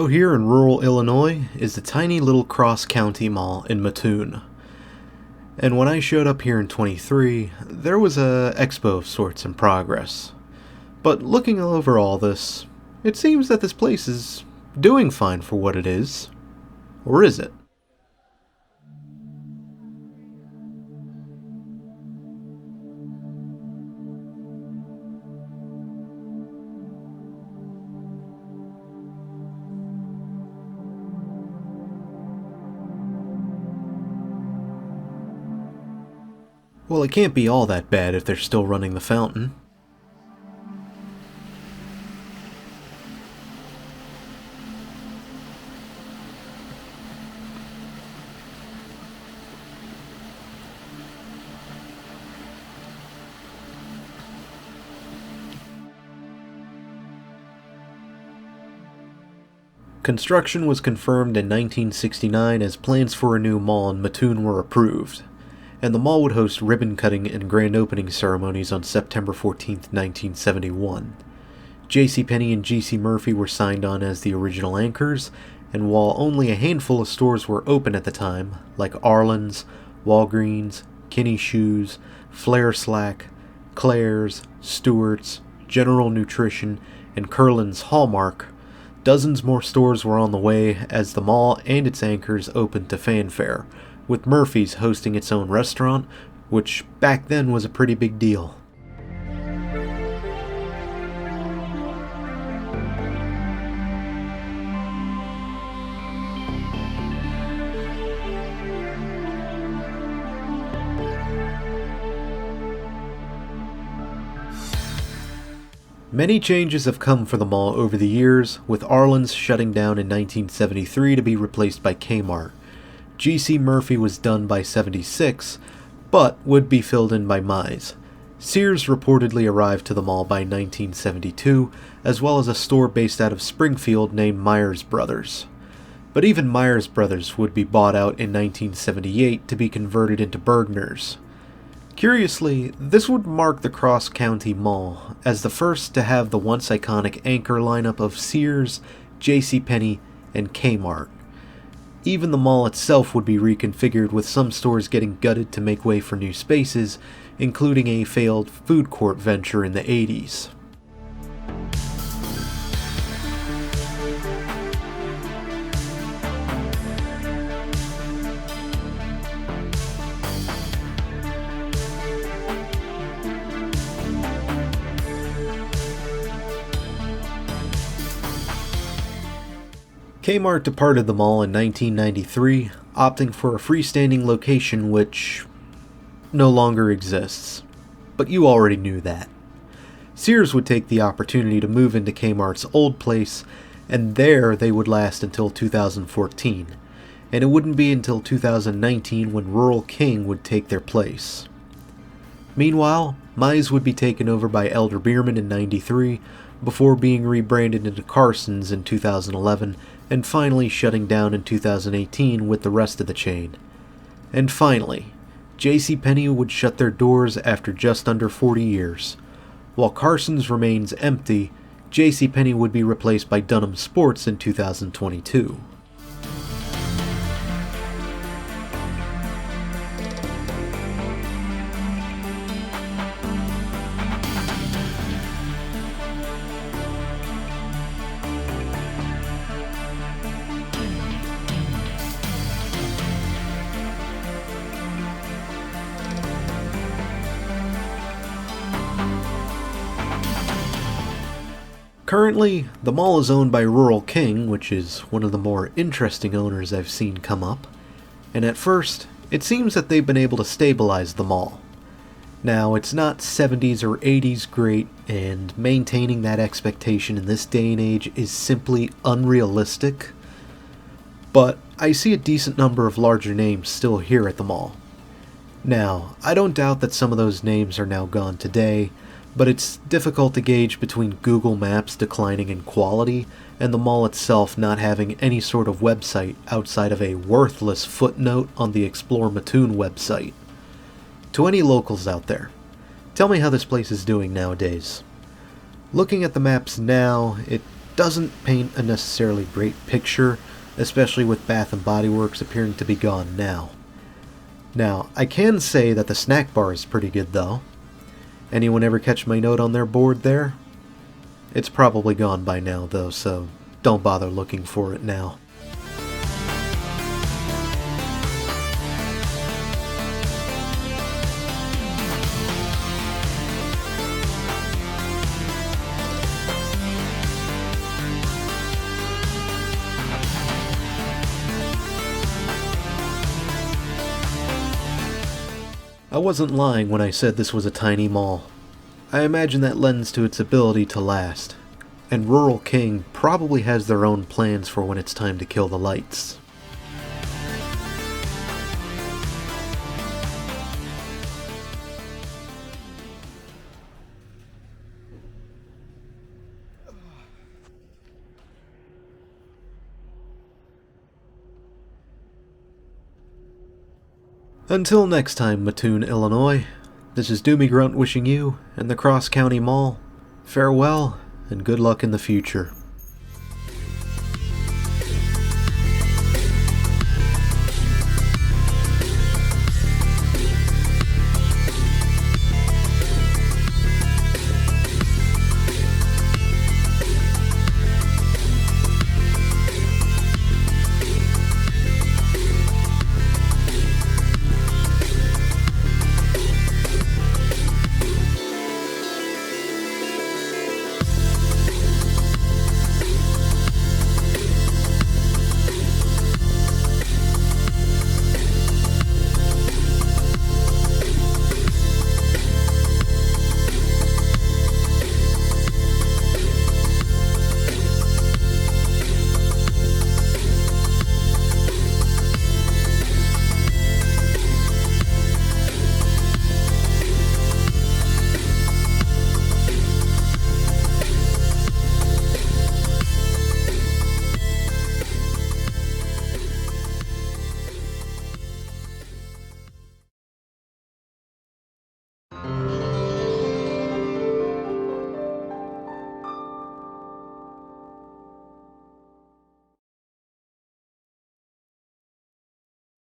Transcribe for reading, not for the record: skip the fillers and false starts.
Out here in rural Illinois is the tiny little cross-county mall in Mattoon. And when I showed up here in 23, there was a expo of sorts in progress. But looking over all this, it seems that this place is doing fine for what it is. Or is it? Well, it can't be all that bad if they're still running the fountain. Construction was confirmed in 1969 as plans for a new mall in Mattoon were approved, and the mall would host ribbon-cutting and grand opening ceremonies on September 14, 1971. JCPenney and GC Murphy were signed on as the original anchors, and while only a handful of stores were open at the time, like Arlen's, Walgreens, Kinney Shoes, Flair Slack, Claire's, Stewart's, General Nutrition, and Curlin's Hallmark, dozens more stores were on the way as the mall and its anchors opened to fanfare, with Murphy's hosting its own restaurant, which back then was a pretty big deal. Many changes have come for the mall over the years, with Arlen's shutting down in 1973 to be replaced by Kmart. GC Murphy was done by 76, but would be filled in by Mize. Sears reportedly arrived to the mall by 1972, as well as a store based out of Springfield named Myers Brothers. But even Myers Brothers would be bought out in 1978 to be converted into Bergner's. Curiously, this would mark the cross-county mall as the first to have the once iconic anchor lineup of Sears, JCPenney, and Kmart. Even the mall itself would be reconfigured, with some stores getting gutted to make way for new spaces, including a failed food court venture in the 80s. Kmart departed the mall in 1993, opting for a freestanding location which no longer exists. But you already knew that. Sears would take the opportunity to move into Kmart's old place, and there they would last until 2014. And it wouldn't be until 2019 when Rural King would take their place. Meanwhile, Mize would be taken over by Elder-Beerman in 93, before being rebranded into Carson's in 2011, and finally shutting down in 2018 with the rest of the chain. And finally, JCPenney would shut their doors after just under 40 years. While Carson's remains empty, JCPenney would be replaced by Dunham Sports in 2022. Currently, the mall is owned by Rural King, which is one of the more interesting owners I've seen come up, and at first, it seems that they've been able to stabilize the mall. Now, it's not 70s or 80s great, and maintaining that expectation in this day and age is simply unrealistic, but I see a decent number of larger names still here at the mall. Now, I don't doubt that some of those names are now gone today, but it's difficult to gauge between Google Maps declining in quality and the mall itself not having any sort of website outside of a worthless footnote on the Explore Mattoon website. To any locals out there, tell me how this place is doing nowadays. Looking at the maps now, it doesn't paint a necessarily great picture, especially with Bath & Body Works appearing to be gone now. Now, I can say that the snack bar is pretty good though. Anyone ever catch my note on their board there? It's probably gone by now though, so don't bother looking for it now. I wasn't lying when I said this was a tiny mall. I imagine that lends to its ability to last, and Rural King probably has their own plans for when it's time to kill the lights. Until next time, Mattoon, Illinois, this is Doomie Grunt wishing you and the Cross County Mall farewell and good luck in the future.